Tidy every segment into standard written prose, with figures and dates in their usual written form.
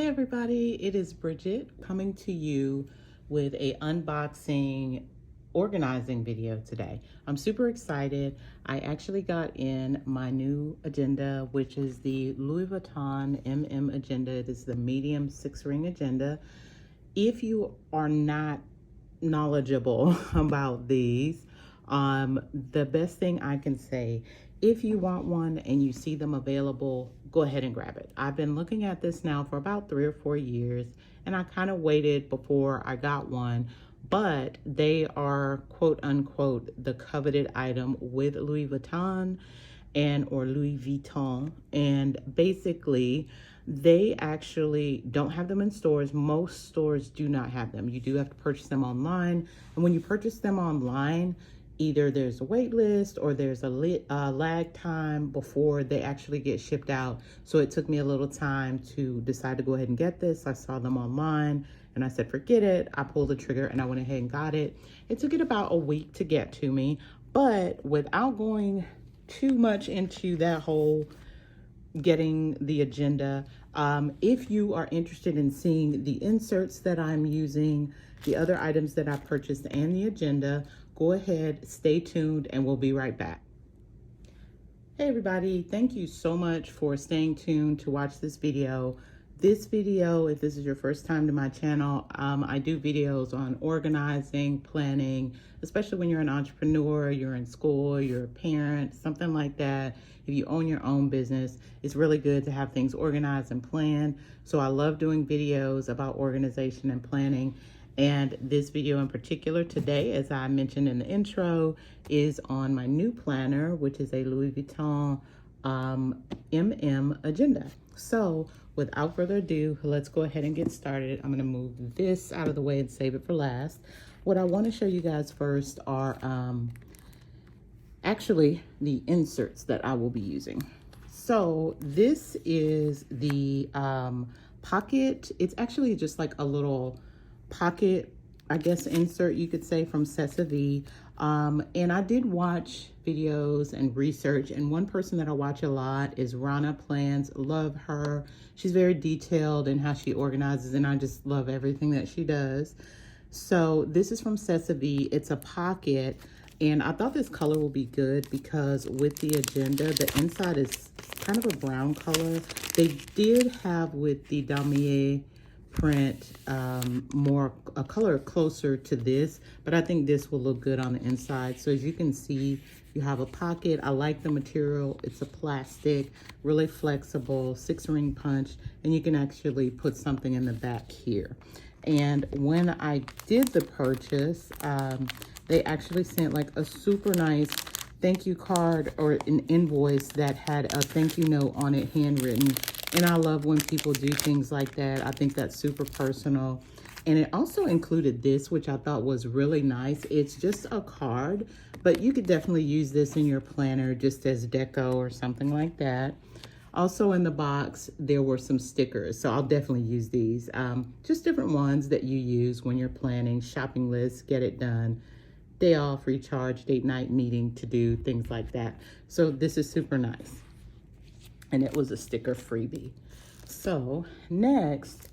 Hey everybody, it is Bridget coming to you with a unboxing organizing video today. I'm super excited. I actually got in my new agenda, which is the Louis Vuitton MM agenda. It is the medium 6-ring agenda. If you are not knowledgeable about these, the best thing I can say, if you want one and you see them available, go ahead and grab it. I've been looking at this now for about 3 or 4 years, and I kind of waited before I got one, but they are quote unquote the coveted item with Louis Vuitton or Louis Vuitton. And basically, they actually don't have them in stores. Most stores do not have them. You do have to purchase them online. And when you purchase them online, either there's a wait list or there's a lag time before they actually get shipped out. So it took me a little time to decide to go ahead and get this. I saw them online and I said, forget it. I pulled the trigger and I went ahead and got it. It took it about a week to get to me, but without going too much into that whole getting the agenda, if you are interested in seeing the inserts that I'm using, the other items that I purchased, and the agenda, go ahead, stay tuned, and we'll be right back. Hey everybody, thank you so much for staying tuned to watch this video. This video, if this is your first time to my channel, I do videos on organizing, planning, especially when you're an entrepreneur, you're in school, you're a parent, something like that. If you own your own business, it's really good to have things organized and planned. So I love doing videos about organization and planning. And this video in particular today, as I mentioned in the intro, is on my new planner, which is a Louis Vuitton MM agenda. So without further ado, let's go ahead and get started. I'm going to move this out of the way and save it for last. What I want to show you guys first are actually the inserts that I will be using. So this is the pocket. It's actually just like a little pocket, I guess, insert you could say, from CCV. And I did watch videos and research, and one person that I watch a lot is Rana Plans. Love her. She's very detailed in how she organizes, and I just love everything that she does. So this is from CCV. It's a pocket, and I thought this color will be good because with the agenda, the inside is kind of a brown color. They did have with the damier print more a color closer to this, but I think this will look good on the inside. So as you can see, you have a pocket. I like the material. It's a plastic, really flexible, 6-ring punch, and you can actually put something in the back here. And when I did the purchase, they actually sent like a super nice thank you card or an invoice that had a thank you note on it, handwritten. And I love when people do things like that. I think that's super personal. And it also included this, which I thought was really nice. It's just a card, but you could definitely use this in your planner just as deco or something like that. Also in the box, there were some stickers. So I'll definitely use these. Just different ones that you use when you're planning, shopping lists, get it done, day off, recharge, date night meeting to do, things like that. So this is super nice. And it was a sticker freebie. So next,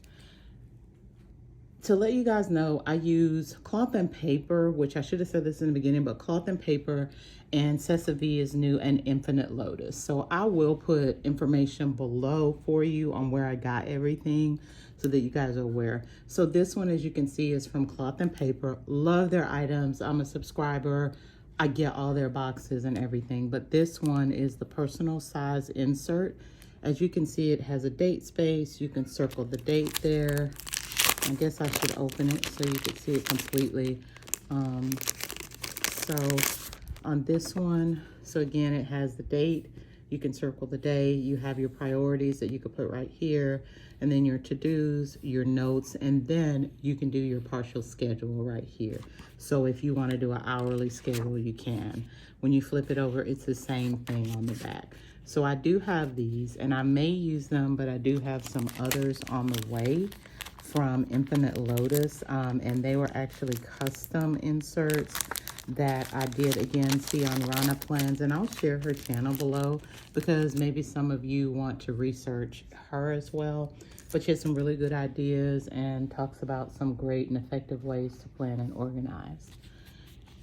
to let you guys know, I use Cloth&Paper, which I should have said this in the beginning, but Cloth&Paper and CCV is new, and Infinite Lotus. So I will put information below for you on where I got everything so that you guys are aware. So this one, as you can see, is from Cloth&Paper. Love their items. I'm a subscriber. I get all their boxes and everything, but this one is the personal size insert. As you can see, it has a date space. You can circle the date there. I guess I should open it so you can see it completely. So on this one, so again, it has the date. You can circle the day. You have your priorities that you could put right here, and then your to-dos, your notes, and then you can do your partial schedule right here. So if you want to do an hourly schedule, you can. When you flip it over, it's the same thing on the back. So I do have these, and I may use them, but I do have some others on the way from Infinite Lotus, and they were actually custom inserts. that I did again see on Rana Plans, and I'll share her channel below because maybe some of you want to research her as well. But she has some really good ideas and talks about some great and effective ways to plan and organize.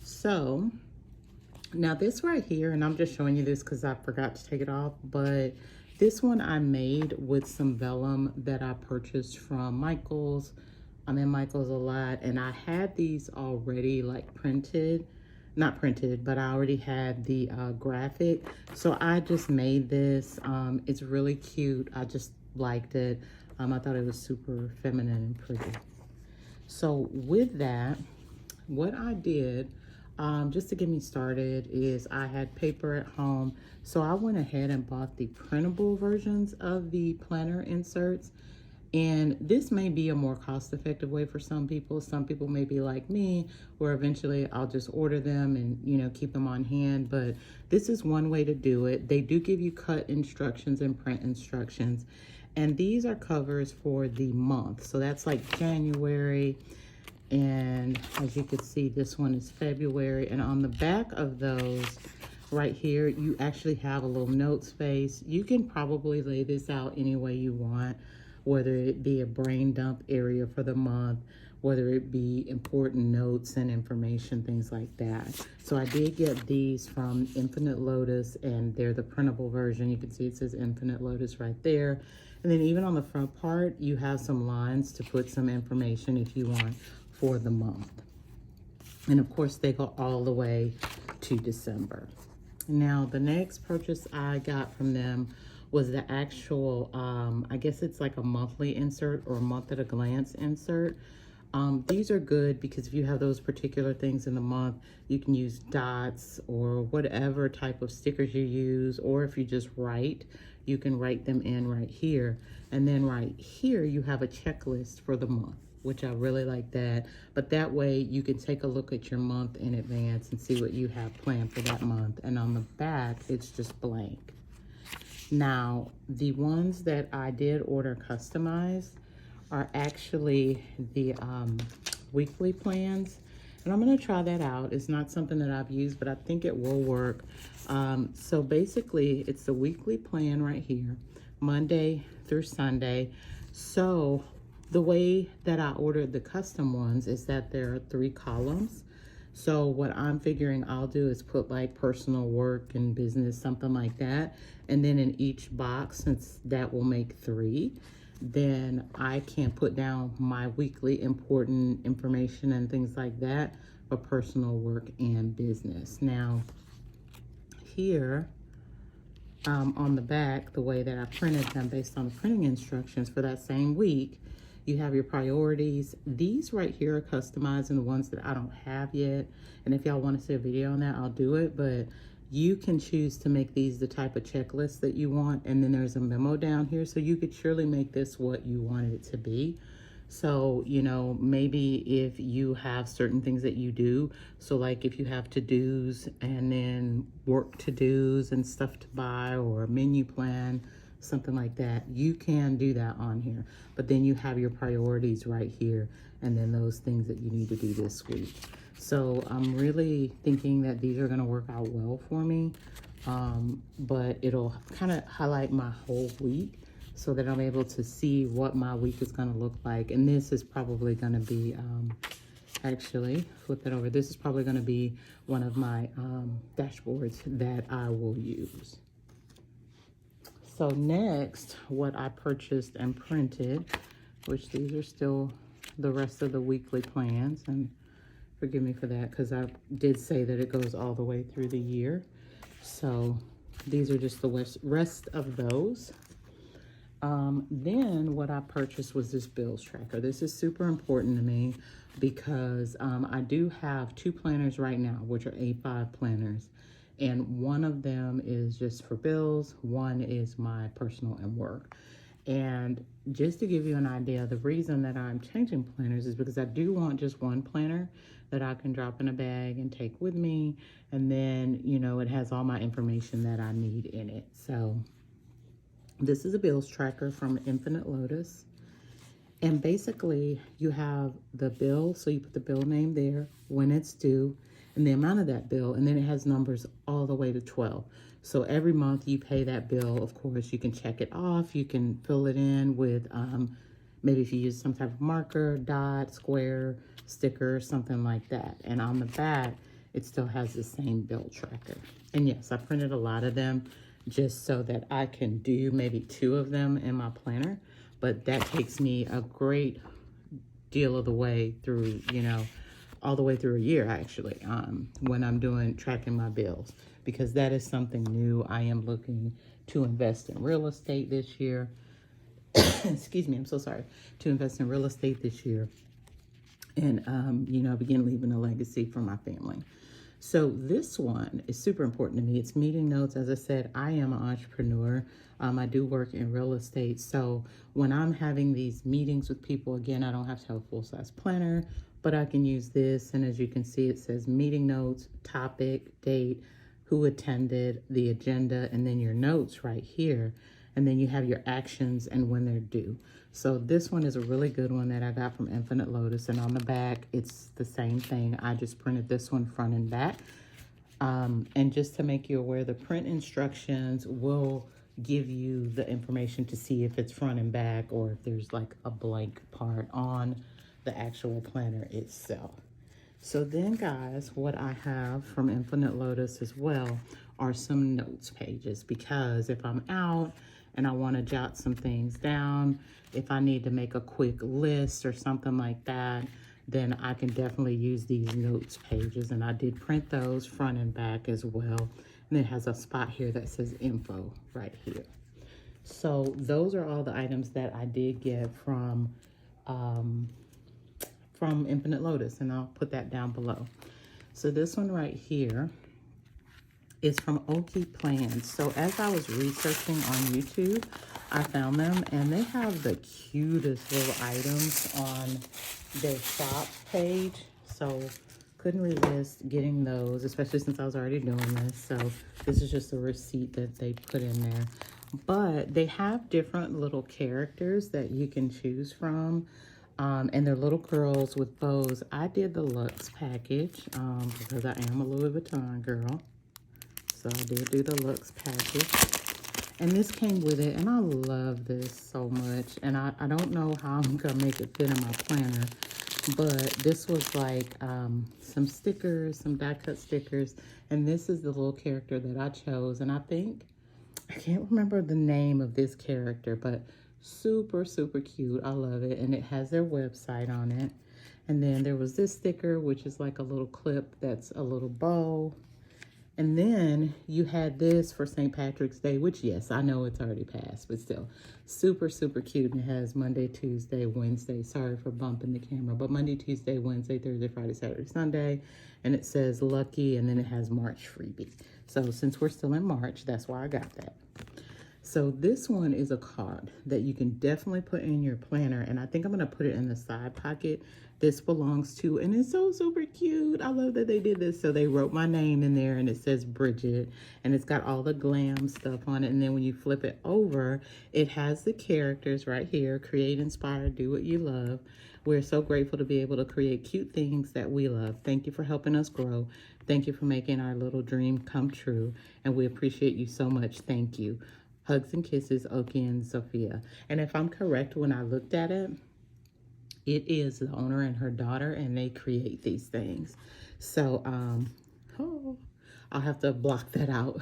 So now this right here, and I'm just showing you this because I forgot to take it off, but this one I made with some vellum that I purchased from Michael's. I'm in Michael's a lot, and I had these already like printed, not printed, but I already had the graphic. So I just made this. It's really cute. I just liked it. I thought it was super feminine and pretty. So with that, what I did, just to get me started, is I had paper at home. So I went ahead and bought the printable versions of the planner inserts. And this may be a more cost-effective way for some people. Some people may be like me, where eventually I'll just order them and, you know, keep them on hand. But this is one way to do it. They do give you cut instructions and print instructions. And these are covers for the month. So that's like January. And as you can see, this one is February. And on the back of those right here, you actually have a little note space. You can probably lay this out any way you want, whether it be a brain dump area for the month, whether it be important notes and information, things like that. So I did get these from Infinite Lotus, and they're the printable version. You can see it says Infinite Lotus right there. And then even on the front part, you have some lines to put some information if you want for the month. And of course, they go all the way to December. Now, the next purchase I got from them was the actual, I guess it's like a monthly insert or a month at a glance insert. These are good because if you have those particular things in the month, you can use dots or whatever type of stickers you use, or if you just write, you can write them in right here. And then right here, you have a checklist for the month, which I really like that. But that way you can take a look at your month in advance and see what you have planned for that month. And on the back, it's just blank. Now, the ones that I did order customized are actually the weekly plans. And I'm gonna try that out. It's not something that I've used, but I think it will work. So basically, it's the weekly plan right here, Monday through Sunday. So the way that I ordered the custom ones is that there are 3 columns. So what I'm figuring I'll do is put like personal, work, and business, something like that. And then in each box, since that will make 3, then I can put down my weekly important information and things like that for personal, work, and business. Now, here on the back, the way that I printed them based on the printing instructions for that same week, you have your priorities. These right here are customized, and the ones that I don't have yet. And if y'all want to see a video on that, I'll do it. But you can choose to make these the type of checklist that you want. And then there's a memo down here. So you could surely make this what you wanted it to be. So, you know, maybe if you have certain things that you do, so like if you have to-dos and then work to-dos and stuff to buy or a menu plan, something like that, you can do that on here. But then you have your priorities right here, and then those things that you need to do this week. So I'm really thinking that these are gonna work out well for me, but it'll kind of highlight my whole week so that I'm able to see what my week is gonna look like. And this is probably gonna be, actually, flip it over. This is probably gonna be one of my dashboards that I will use. So next, what I purchased and printed, which these are still the rest of the weekly plans, and forgive me for that because I did say that it goes all the way through the year. So these are just the rest of those. Then what I purchased was this bills tracker. This is super important to me because I do have 2 planners right now, which are A5 planners. And one of them is just for bills. One is my personal and work. And just to give you an idea, the reason that I'm changing planners is because I do want just one planner that I can drop in a bag and take with me. And then, you know, it has all my information that I need in it. So this is a bills tracker from Infinite Lotus. And basically you have the bill. So you put the bill name there, when it's due, and the amount of that bill, and then it has numbers all the way to 12. So every month you pay that bill. Of course, you can check it off. You can fill it in with maybe if you use some type of marker, dot, square, sticker, something like that. And on the back, it still has the same bill tracker. And yes, I printed a lot of them just so that I can do maybe 2 of them in my planner. But that takes me a great deal of the way through, you know, all the way through a year actually, when I'm tracking my bills, because that is something new. I am looking to invest in real estate this year. Excuse me, I'm so sorry. To invest in real estate this year and, you know, begin leaving a legacy for my family. So this one is super important to me. It's meeting notes. As I said, I am an entrepreneur. I do work in real estate. So when I'm having these meetings with people, again, I don't have to have a full-size planner, but I can use this. And as you can see, it says meeting notes, topic, date, who attended, the agenda, and then your notes right here. And then you have your actions and when they're due. So this one is a really good one that I got from Infinite Lotus. And on the back, it's the same thing. I just printed this one front and back. And just to make you aware, the print instructions will give you the information to see if it's front and back or if there's like a blank part on the actual planner itself. So then, guys, what I have from Infinite Lotus as well are some notes pages, because if I'm out and I want to jot some things down, if I need to make a quick list or something like that, then I can definitely use these notes pages. And I did print those front and back as well. And it has a spot here that says info right here. So those are all the items that I did get from Infinite Lotus, and I'll put that down below. So this one right here is from Oki Plans. So as I was researching on YouTube, I found them, and they have the cutest little items on their shop page. So couldn't resist getting those, especially since I was already doing this. So this is just a receipt that they put in there. But they have different little characters that you can choose from. And they're little girls with bows. I did the Luxe package because I am a Louis Vuitton girl. So I did do the Luxe package. And this came with it, and I love this so much. And I don't know how I'm going to make it fit in my planner. But this was like some stickers, some die-cut stickers. And this is the little character that I chose. And I can't remember the name of this character, but super, super cute. I love it. And it has their website on it. And then there was this sticker, which is like a little clip that's a little bow. And then you had this for St. Patrick's Day, which, yes, I know it's already passed, but still super, super cute. And it has Monday, Tuesday, Wednesday. Sorry for bumping the camera, but Monday, Tuesday, Wednesday, Thursday, Friday, Saturday, Sunday. And it says lucky, and then it has March freebie. So since we're still in March, that's why I got that. So this one is a card that you can definitely put in your planner, and I think I'm going to put it in the side pocket. This belongs to, and it's so super cute. I love that they did this. So they wrote my name in there, and it says Bridget, and it's got all the glam stuff on it. And then when you flip it over, it has the characters right here: create, inspire, do what you love. We're so grateful to be able to create cute things that we love. Thank you for helping us grow. Thank you for making our little dream come true, and we appreciate you so much. Thank you. Hugs and kisses, Oki and Sophia. And if I'm correct, when I looked at it, it is the owner and her daughter, and they create these things. So, I'll have to block that out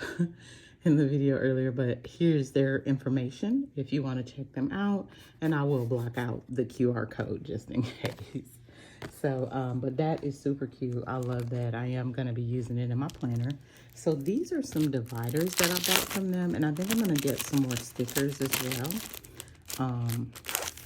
in the video earlier, but here's their information if you want to check them out, and I will block out the QR code just in case. So, but that is super cute. I love that. I am going to be using it in my planner. So these are some dividers that I bought from them, and I think I'm going to get some more stickers as well.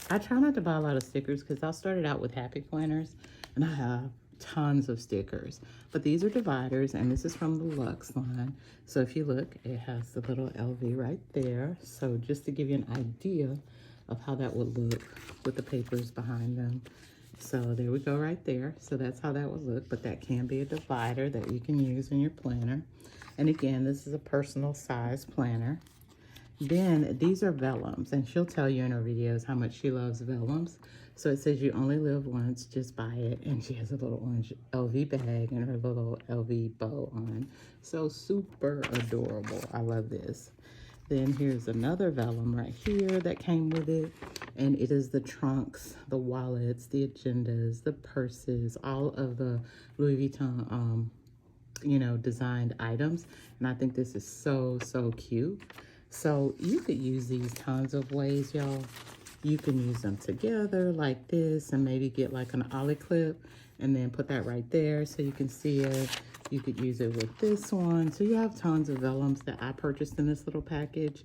I try not to buy a lot of stickers because I started out with Happy Planners, and I have tons of stickers. But these are dividers, and this is from the Luxe line. So if you look, it has the little LV right there. So just to give you an idea of how that would look with the papers behind them. So there we go right there. So that's how that would look, but that can be a divider that you can use in your planner. And again, this is a personal size planner. Then these are vellums, and she'll tell you in her videos how much she loves vellums. So it says you only live once, just buy it. And she has a little orange LV bag and her little LV bow on. So super adorable. I love this. Then here's another vellum right here that came with it. And it is the trunks, the wallets, the agendas, the purses, all of the Louis Vuitton, you know, designed items. And I think this is so, so cute. So you could use these tons of ways, y'all. You can use them together like this and maybe get like an ollie clip and then put that right there so you can see it. You could use it with this one. So you have tons of vellums that I purchased in this little package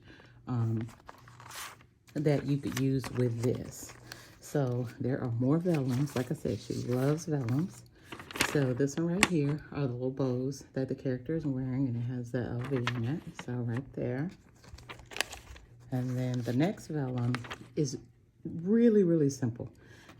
that you could use with this. So there are more vellums. Like I said, she loves vellums. So this one right here are the little bows that the character is wearing, and it has the LV in it. So right there. And then the next vellum is really, really simple.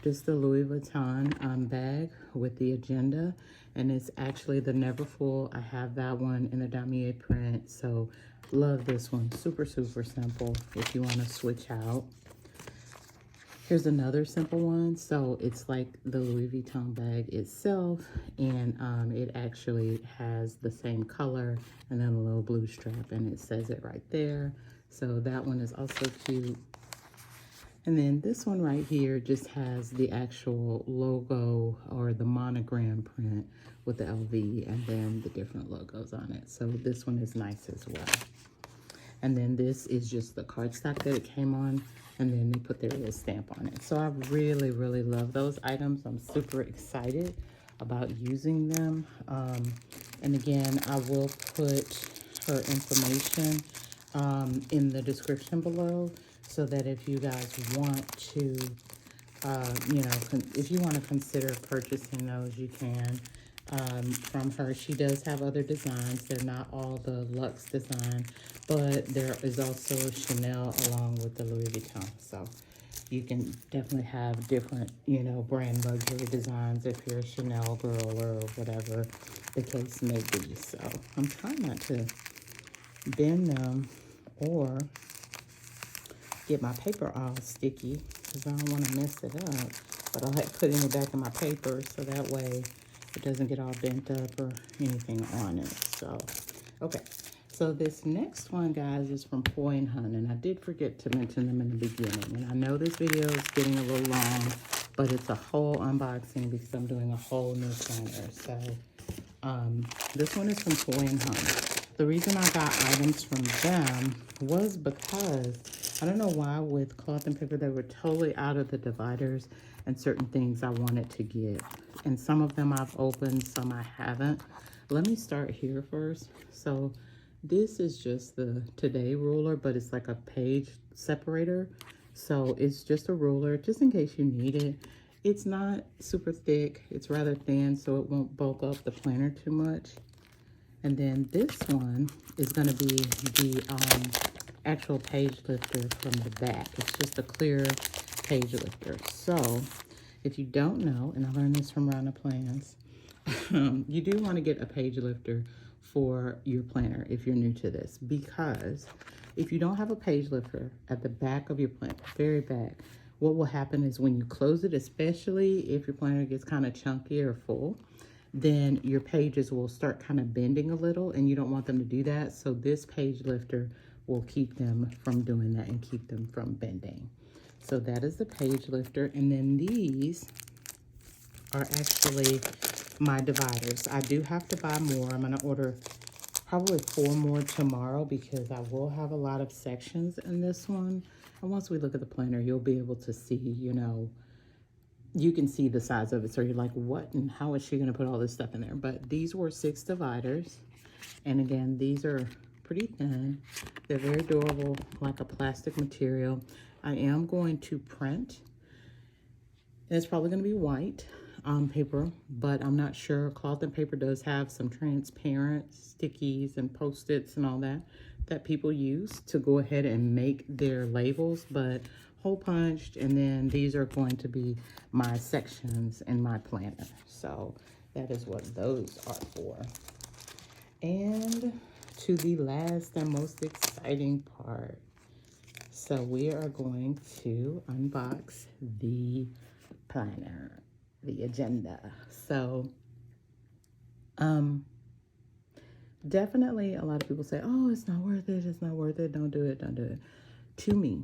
Just the Louis Vuitton bag with the agenda. And it's actually the Never Full. I have that one in the damier print. So love this one. Super, super simple if you want to switch out. Here's another simple one. So it's like the Louis Vuitton bag itself. And it actually has the same color and then a little blue strap. And it says it right there. So that one is also cute. And then this one right here just has the actual logo or the monogram print with the LV and then the different logos on it. So this one is nice as well. And then this is just the cardstock that it came on, and then they put their little stamp on it. So I really, really love those items. I'm super excited about using them. And again, I will put her information in the description below, so that if you guys want to, you know, if you want to consider purchasing those, you can from her. She does have other designs. They're not all the luxe design, but there is also Chanel along with the Louis Vuitton. So you can definitely have different, you know, brand luxury designs if you're a Chanel girl or whatever the case may be. So I'm trying not to bend them or get my paper all sticky because I don't want to mess it up. But I'll have to put it in the back of my paper so that way it doesn't get all bent up or anything on it. So, okay. So this next one, guys, is from Poi and Hun, and I did forget to mention them in the beginning. And I know this video is getting a little long, but it's a whole unboxing because I'm doing a whole new planner. So this one is from Poi and Hun. The reason I got items from them was because I don't know why with Cloth&Paper they were totally out of the dividers and certain things I wanted to get. And some of them I've opened, some I haven't. Let me start here first. So this is just the Today ruler, but it's like a page separator. So it's just a ruler just in case you need it. It's not super thick. It's rather thin, so it won't bulk up the planner too much. And then this one is going to be the actual page lifter from the back. It's just a clear page lifter. So if you don't know, and I learned this from Rhonda Plans, you do want to get a page lifter for your planner if you're new to this, because if you don't have a page lifter at the back of your planner, very back, what will happen is when you close it, especially if your planner gets kind of chunky or full, then your pages will start kind of bending a little, and you don't want them to do that. So this page lifter will keep them from doing that and keep them from bending. So that is the page lifter. And then these are actually my dividers. I do have to buy more. I'm going to order probably 4 more tomorrow because I will have a lot of sections in this one. And once we look at the planner, you'll be able to see, you know, you can see the size of it. So you're like, what and how is she going to put all this stuff in there? But these were 6 dividers. And again, these are pretty thin. They're very durable, like a plastic material. I am going to print. And it's probably going to be white paper, but I'm not sure. Cloth&Paper does have some transparent stickies and Post-its and all that people use to go ahead and make their labels, but hole punched. And then these are going to be my sections in my planner. So that is what those are for. And to the last and most exciting part. So we are going to unbox the planner, the agenda. So, definitely a lot of people say, oh, it's not worth it. It's not worth it. Don't do it. Don't do it. To me,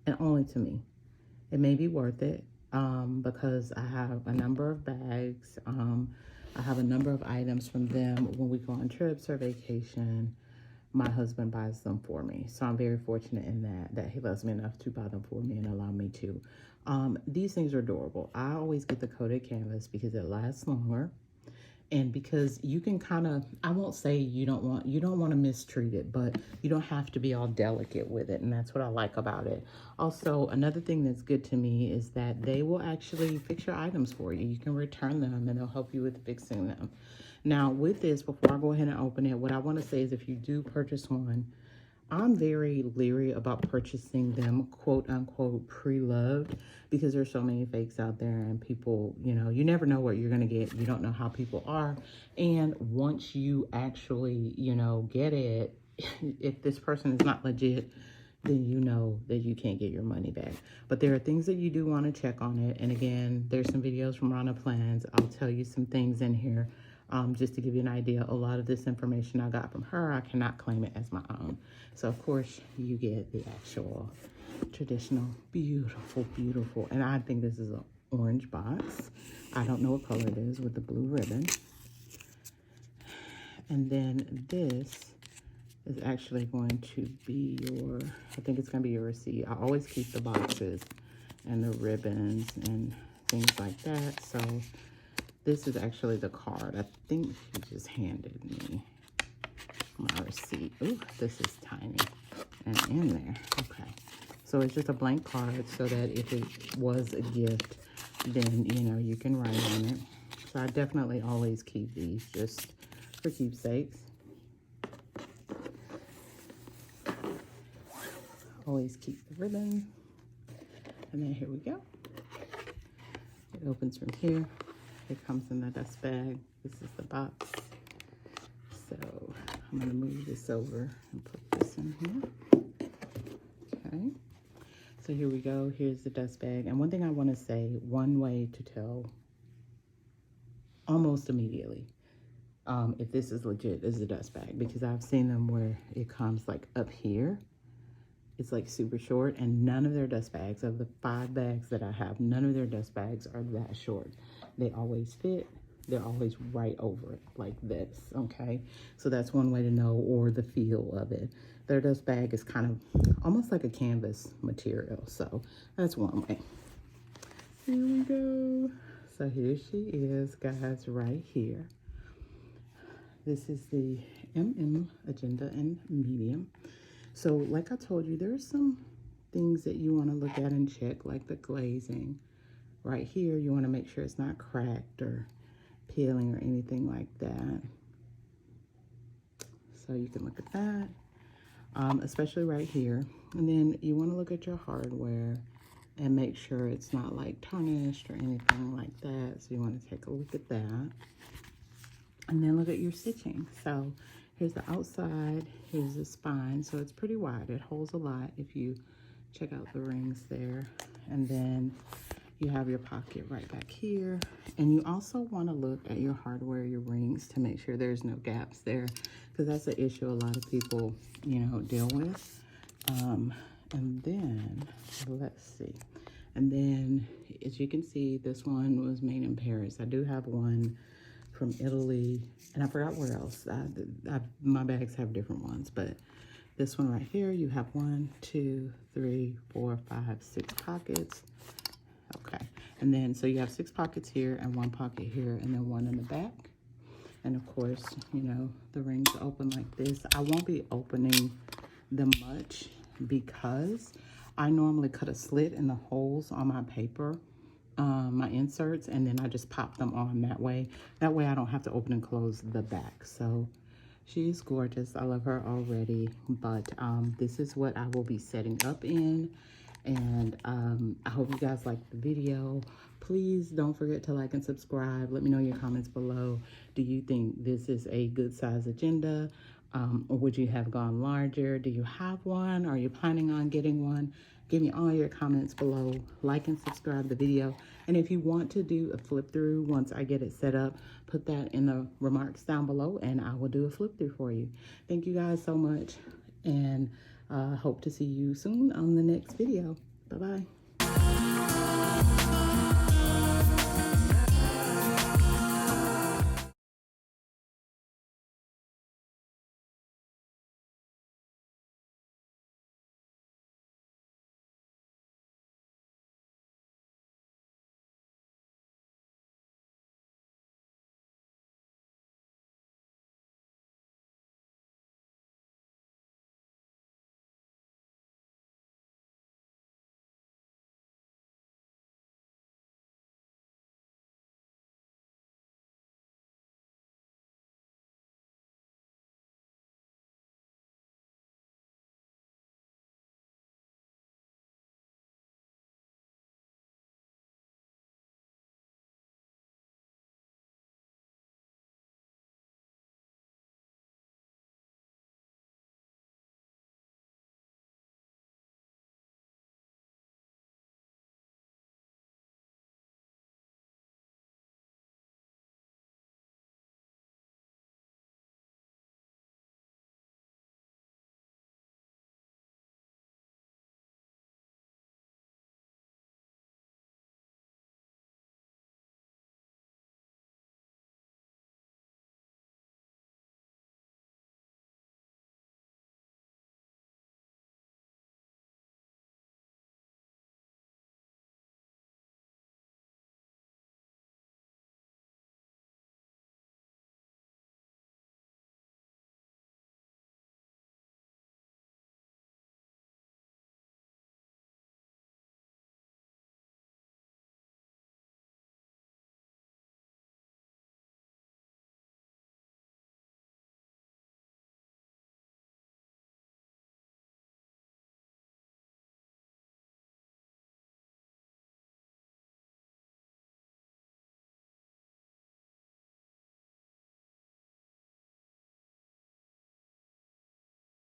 and only to me, it may be worth it because I have a number of bags. I have a number of items from them when we go on trips or vacation. My husband buys them for me. So I'm very fortunate in that he loves me enough to buy them for me and allow me to. These things are adorable. I always get the coated canvas because it lasts longer. And because you can kind of, I won't say you don't want to mistreat it, but you don't have to be all delicate with it. And that's what I like about it. Also, another thing that's good to me is that they will actually fix your items for you. You can return them and they'll help you with fixing them. Now with this, before I go ahead and open it, what I want to say is if you do purchase one, I'm very leery about purchasing them, quote unquote, pre-loved, because there's so many fakes out there and people, you know, you never know what you're going to get. You don't know how people are. And once you actually, you know, get it, if this person is not legit, then you know that you can't get your money back. But there are things that you do want to check on it. And again, there's some videos from Rhonda Plans. I'll tell you some things in here. Just to give you an idea, a lot of this information I got from her, I cannot claim it as my own. So, of course, you get the actual traditional, beautiful, beautiful. And I think this is an orange box. I don't know what color it is with the blue ribbon. And then this is actually going to be your, I think it's going to be your receipt. I always keep the boxes and the ribbons and things like that. So this is actually the card. I think she just handed me my receipt. Ooh, this is tiny and in there. Okay. So it's just a blank card so that if it was a gift, then, you know, you can write on it. So I definitely always keep these just for keepsakes. Always keep the ribbon. And then here we go. It opens from here. It comes in the dust bag. This is the box. So I'm going to move this over and put this in here. Okay. So here we go. Here's the dust bag. And one thing I want to say, one way to tell almost immediately if this is legit is the dust bag, because I've seen them where it comes like up here. It's like super short, and none of their dust bags, of the 5 bags that I have, none of their dust bags are that short. They always fit. They're always right over it like this, okay? So that's one way to know, or the feel of it. Their dust bag is kind of almost like a canvas material, so that's one way. Here we go. So here she is, guys, right here. This is the MM Agenda in medium. So like I told you, there's some things that you want to look at and check, like the glazing. Right here, you want to make sure it's not cracked or peeling or anything like that. So you can look at that, especially right here. And then you want to look at your hardware and make sure it's not like tarnished or anything like that. So you want to take a look at that. And then look at your stitching. So here's the outside, here's the spine. So it's pretty wide. It holds a lot if you check out the rings there. And then you have your pocket right back here. And you also want to look at your hardware, your rings, to make sure there's no gaps there, because that's an issue a lot of people, you know, deal with. And then, let's see. And then, as you can see, this one was made in Paris. I do have one from Italy, and I forgot where else. My bags have different ones, but this one right here, you have 1, 2, 3, 4, 5, 6 pockets. Okay, and then so you have 6 pockets here and 1 pocket here, and then 1 in the back. And of course, you know, the rings open like this. I won't be opening them much because I normally cut a slit in the holes on my paper, my inserts, and then I just pop them on that way. That way I don't have to open and close the back. So she's gorgeous. I love her already, but this is what I will be setting up in. And I hope you guys liked the video. Please don't forget to like and subscribe. Let me know in your comments below. Do you think this is a good size agenda? Or would you have gone larger? Do you have one? Are you planning on getting one? Give me all your comments below. Like and subscribe the video. And if you want to do a flip through once I get it set up, put that in the remarks down below and I will do a flip through for you. Thank you guys so much, and hope to see you soon on the next video. Bye-bye.